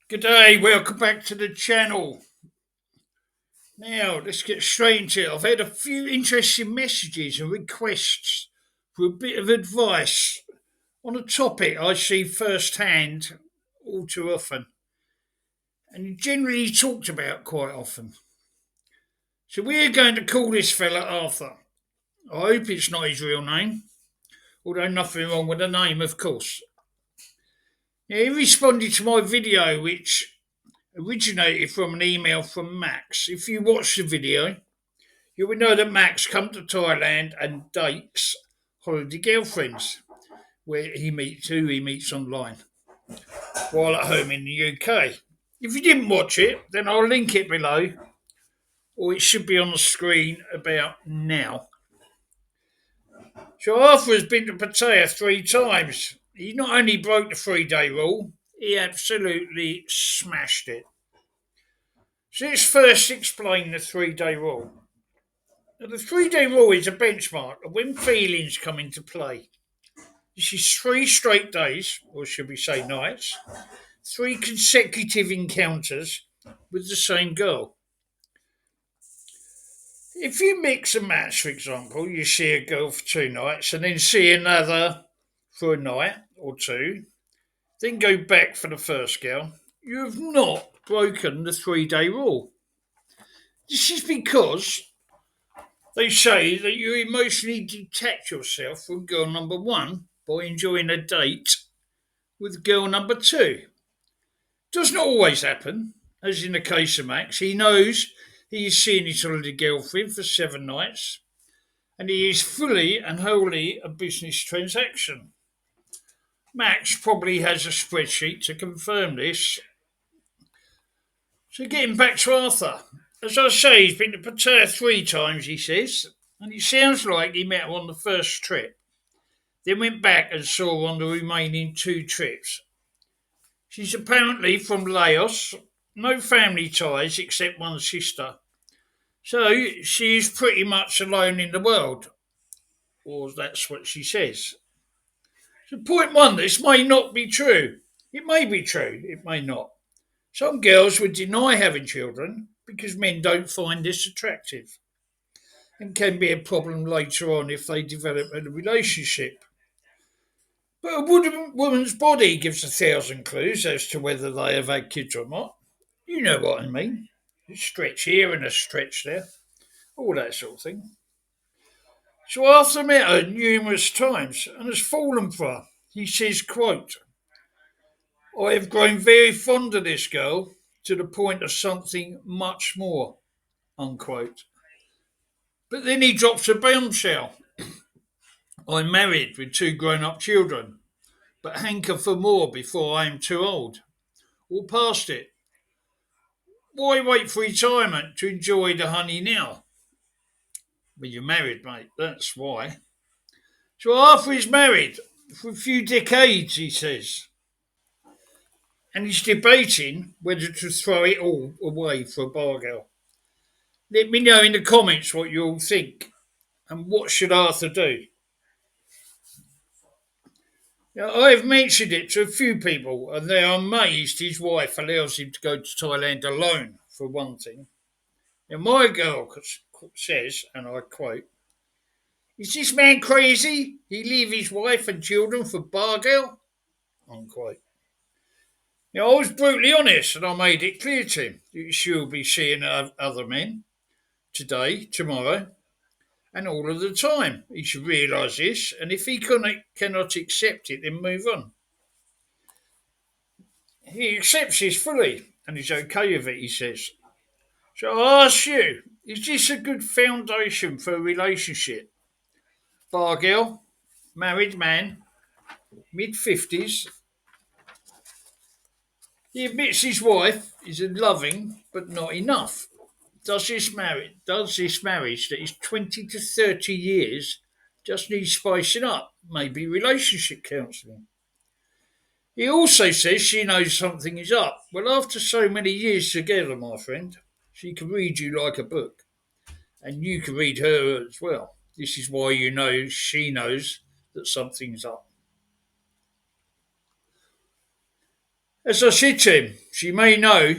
Good day, welcome back to the channel. Now, let's get straight into it. I've had a few interesting messages and requests for a bit of advice on a topic I see firsthand all too often and generally talked about quite often. So, we're going to call this fella Arthur. I hope it's not his real name, although nothing wrong with the name, of course. Now, he responded to my video, which originated from an email from Max. If you watch the video, you will know that Max come to Thailand and dates holiday girlfriends, where he meets online while at home in the UK. If you didn't watch it, then I'll link it below, or it should be on the screen about now. So Arthur has been to Pattaya 3 times. He not only broke the 3 day rule, he absolutely smashed it. So let's first explain the 3 day rule. Now, the 3 day rule is a benchmark of when feelings come into play. This is 3 straight days, or should we say nights, 3 consecutive encounters with the same girl. If you mix and match, for example, you see a girl for 2 nights and then see another for a night or two, then go back for the first girl, you have not broken the 3 day rule. This is because they say that you emotionally detach yourself from girl number one by enjoying a date with girl number two. Does not always happen, as in the case of Max. He knows he is seeing his holiday girlfriend for 7 nights, and he is fully and wholly a business transaction. Max probably has a spreadsheet to confirm this. So getting back to Arthur. As I say, he's been to Pattaya 3 times, he says, and it sounds like he met her on the first trip, then went back and saw her on the remaining 2 trips. She's apparently from Laos, no family ties except one sister. So she's pretty much alone in the world, or that's what she says. So, point one, this may not be true. It may be true, it may not. Some girls would deny having children because men don't find this attractive and can be a problem later on if they develop a relationship. But a woman's body gives 1,000 clues as to whether they have had kids or not. You know what I mean. A stretch here and a stretch there, all that sort of thing. So Arthur met her numerous times and has fallen for her. He says, quote, I have grown very fond of this girl to the point of something much more, unquote. But then he drops a bombshell. I'm married with 2 grown-up children, but hanker for more before I am too old, or past it. Why wait for retirement to enjoy the honey now? Well, you're married, mate, that's why. So Arthur is married for a few decades, he says, and he's debating whether to throw it all away for a bargirl. Let me know in the comments what you all think, and what should Arthur do? Now, I've mentioned it to a few people, and they are amazed his wife allows him to go to Thailand alone, for one thing. Now, my girl says, and I quote, is this man crazy? He leave his wife and children for bargirl? Unquote. Now, I was brutally honest and I made it clear to him that she'll be seeing other men today, tomorrow, and all of the time. He should realise this, and if he cannot accept it, then move on. He accepts this fully and is okay with it, he says. So I ask you, is this a good foundation for a relationship? Bargirl, married man, mid 50s. He admits his wife is loving, but not enough. Does this marriage that is 20 to 30 years just need spicing up? Maybe relationship counselling. He also says she knows something is up. Well, after so many years together, my friend, she can read you like a book, and you can read her as well. This is why you know she knows that something's up. As I said to him, she may know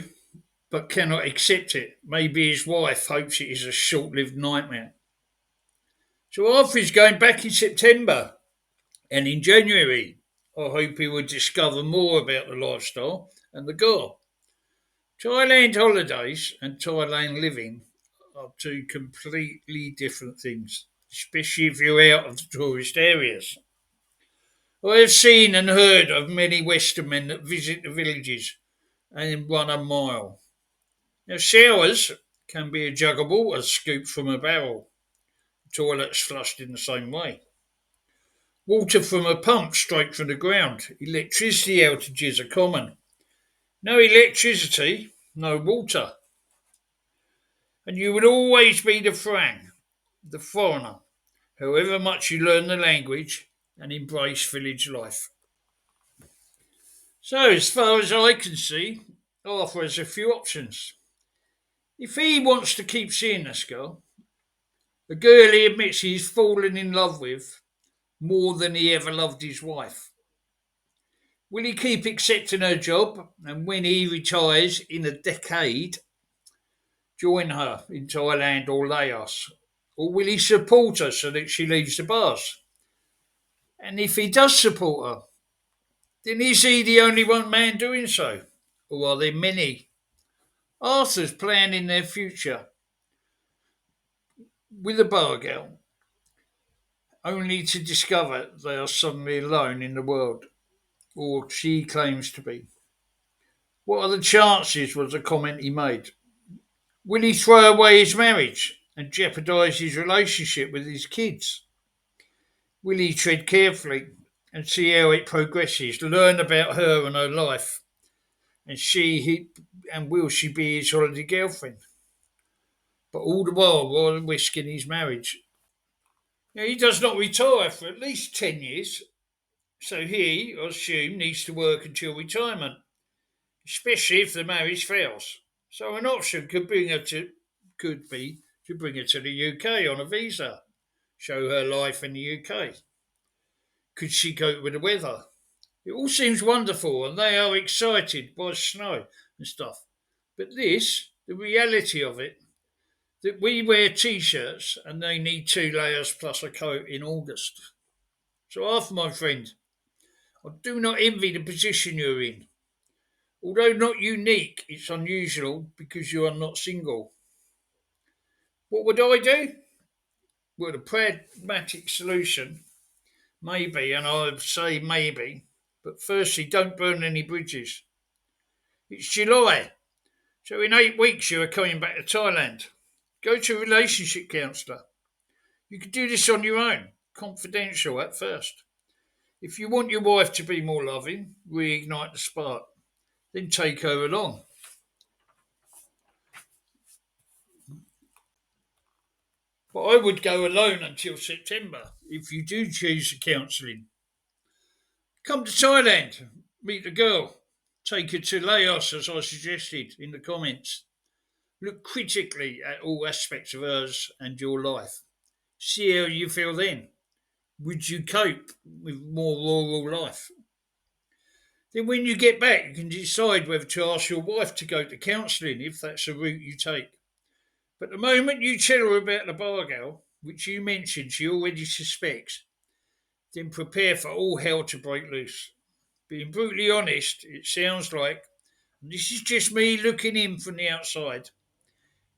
but cannot accept it. Maybe his wife hopes it is a short lived nightmare. So Arthur is going back in September, and in January, I hope he will discover more about the lifestyle and the girl. Thailand holidays and Thailand living are two completely different things, especially if you're out of the tourist areas. I have seen and heard of many Western men that visit the villages and run a mile. Now, showers can be a jug of water scooped from a barrel, toilets flushed in the same way. Water from a pump straight from the ground. Electricity outages are common. No electricity, no water. And you will always be the frang, the foreigner, however much you learn the language and embrace village life. So, as far as I can see, Arthur has a few options. If he wants to keep seeing this girl, the girl he admits he's fallen in love with more than he ever loved his wife, will he keep accepting her job and when he retires in a decade, join her in Thailand or Laos? Or will he support her so that she leaves the bars? And if he does support her, then is he the only one man doing so? Or are there many? Arthur's planning their future with a bargirl, only to discover they are suddenly alone in the world, or she claims to be. What are the chances, was the comment he made. Will he throw away his marriage and jeopardise his relationship with his kids? Will he tread carefully and see how it progresses, learn about her and her life, and will she be his holiday girlfriend? But all the while risking his marriage. Now, he does not retire for at least 10 years, so he, I assume, needs to work until retirement, especially if the marriage fails. So an option could be to bring her to the UK on a visa, show her life in the UK. Could she cope with the weather? It all seems wonderful, and they are excited by snow and stuff. But the reality of it, that we wear t-shirts and they need 2 layers plus a coat in August. So, Arthur, my friend, I do not envy the position you're in. Although not unique, it's unusual because you are not single. What would I do? Well, the pragmatic solution, maybe, and I would say maybe, but firstly, don't burn any bridges. It's July, so in 8 weeks you are coming back to Thailand. Go to a relationship counsellor. You can do this on your own, confidential at first. If you want your wife to be more loving, reignite the spark, then take her along. But I would go alone until September if you do choose the counselling. Come to Thailand, meet the girl, take her to Laos as I suggested in the comments. Look critically at all aspects of hers and your life. See how you feel then. Would you cope with more rural life? Then, when you get back, you can decide whether to ask your wife to go to counselling if that's the route you take. But the moment you tell her about the bargirl, which you mentioned she already suspects, then prepare for all hell to break loose. Being brutally honest, it sounds like, and this is just me looking in from the outside,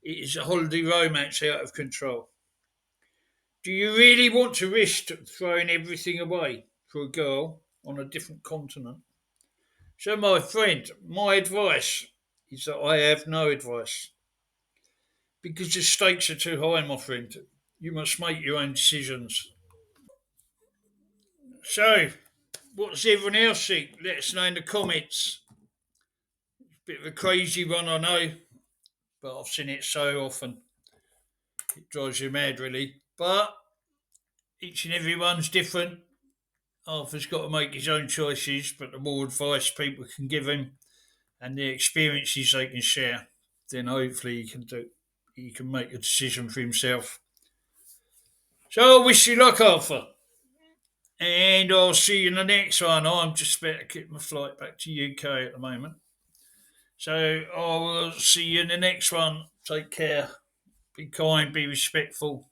it is a holiday romance out of control. Do you really want to risk throwing everything away for a girl on a different continent? So, my friend, my advice is that I have no advice because the stakes are too high, my friend. You must make your own decisions. So, what does everyone else think? Let us know in the comments. Bit of a crazy one, I know, but I've seen it so often. It drives you mad, really. But each and every one's different. Arthur's got to make his own choices, but the more advice people can give him and the experiences they can share, then hopefully he can make a decision for himself. So I wish you luck, Arthur. And I'll see you in the next one. I'm just about to get my flight back to UK at the moment. So I will see you in the next one. Take care. Be kind, be respectful.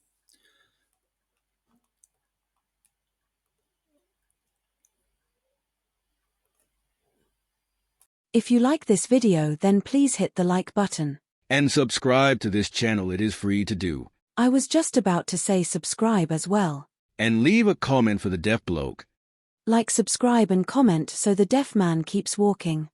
If you like this video, then please hit the like button. And subscribe to this channel, it is free to do. I was just about to say subscribe as well. And leave a comment for the deaf bloke. Like, subscribe and comment so the deaf man keeps walking.